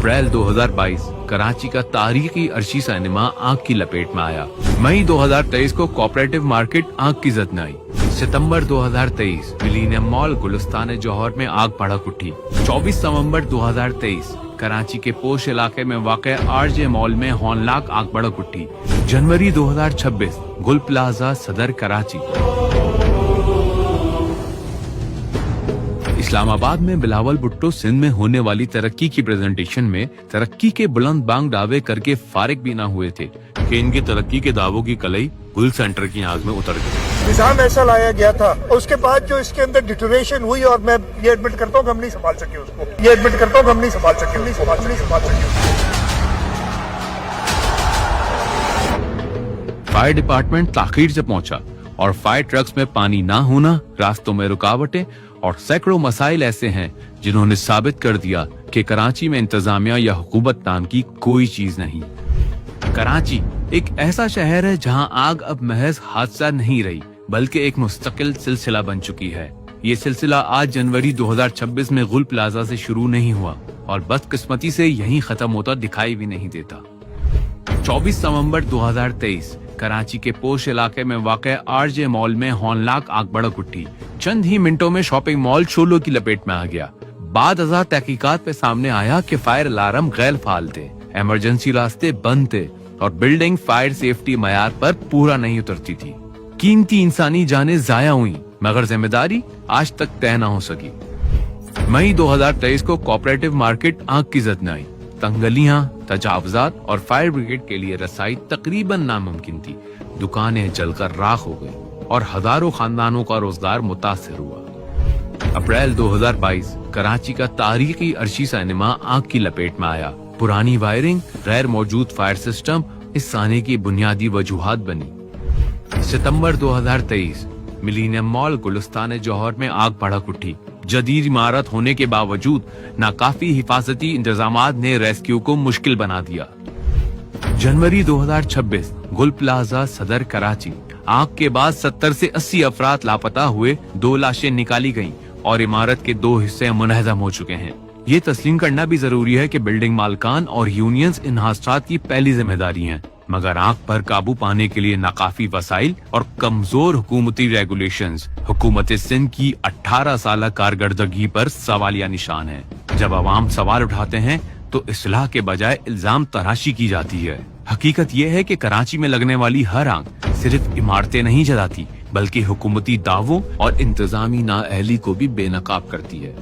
अप्रैल 2022 कराची का तारीखी अर्शी सिनेमा आग की लपेट में आया। मई 2023 को कोऑपरेटिव मार्केट आग की जद में आई। सितंबर 2023 मिलेनियम मॉल गुलिस्तान जौहर में आग भड़क उठी। 24 नवंबर 2023 कराची के पोश इलाके में वाक़े आरजे मॉल में हौलनाक आग भड़क उठी। जनवरी 2026 गुल प्लाजा सदर कराची। इस्लामाबाद में बिलावल भुट्टो सिंध में होने वाली तरक्की की प्रेजेंटेशन में तरक्की के बुलंद बांग दावे करके फारिग भी ना हुए थे कि इनके तरक्की के दावों की कलई गुल सेंटर की आग में उतर गई। निजाम ऐसा लाया गया था, उसके बाद जो इसके अंदर डिटोरेशन हुई, और मैं ये एडमिट करता हूँ कि हम नहीं संभाल सके उसको, ये एडमिट करता हूँ कि हम नहीं संभाल सके। फायर डिपार्टमेंट ताखीर से पहुंचा और फायर ट्रक्स में पानी ना होना, रास्तों में रुकावटें और सैकड़ों मसाइल ऐसे हैं जिन्होंने साबित कर दिया कि कराची में इंतजामिया या हुकूमत नाम की कोई चीज नहीं। कराची एक ऐसा शहर है जहां आग अब महज हादसा नहीं रही बल्कि एक मुस्तकिल सिलसिला बन चुकी है। ये सिलसिला आज जनवरी 2026 में गुल प्लाजा से शुरू नहीं हुआ और बदकिस्मती से यहीं खत्म होता दिखाई भी नहीं देता। 24 नवंबर 2023 कराची के पोश इलाके में वाक़े आरजे मॉल में हौलनाक आग भड़क उठी। चंद ही मिनटों में शॉपिंग मॉल शोलों की लपेट में आ गया। बाद अज़ा तहकीकात में सामने आया कि फायर अलार्म गैर फाल थे, इमरजेंसी रास्ते बंद थे और बिल्डिंग फायर सेफ्टी मयार पर पूरा नहीं उतरती थी। कीमती इंसानी जानें जाया हुई मगर जिम्मेदारी आज तक तय न हो सकी। मई 2023 को कोऑपरेटिव मार्केट आग की जद में आई। तंगलियां, तजावजात और फायर ब्रिगेड के लिए रसाई तकरीबन नामुमकिन थी। दुकानें जलकर राख हो गई और हजारों खानदानों का रोजगार मुतासिर हुआ। अप्रैल 2022 कराची का तारीखी अर्शी सिनेमा आग की लपेट में आया। पुरानी वायरिंग, गैर मौजूद फायर सिस्टम इस साने की बुनियादी वजूहात बनी। सितंबर 2023 मिलेनियम मॉल गुलिस्तान जौहर में आग भड़क उठी। जदीद इमारत होने के बावजूद नाकाफी हिफाजती इंतजामात ने रेस्क्यू को मुश्किल बना दिया। जनवरी 2026 गुल प्लाजा सदर कराची। आग के बाद 70 से 80 अफराद लापता हुए, 2 लाशें निकाली गईं और इमारत के 2 हिस्से मुनहदम हो चुके हैं। ये तस्लीम करना भी जरूरी है कि बिल्डिंग मालकान और यूनियंस इन हादसात की पहली जिम्मेदारी हैं, मगर आग पर काबू पाने के लिए नाकाफी वसाइल और कमजोर हुकूमती रेगुलेशंस हुकूमत सिंध की 18 साल कारकर्दगी पर सवालिया निशान है। जब अवाम सवाल उठाते हैं तो इस्लाह के बजाय इल्जाम तराशी की जाती है। हकीकत यह है कि कराची में लगने वाली हर आग सिर्फ इमारतें नहीं जलाती बल्कि हुकूमती दावों और इंतजामी नाअहली को भी बेनकाब करती है।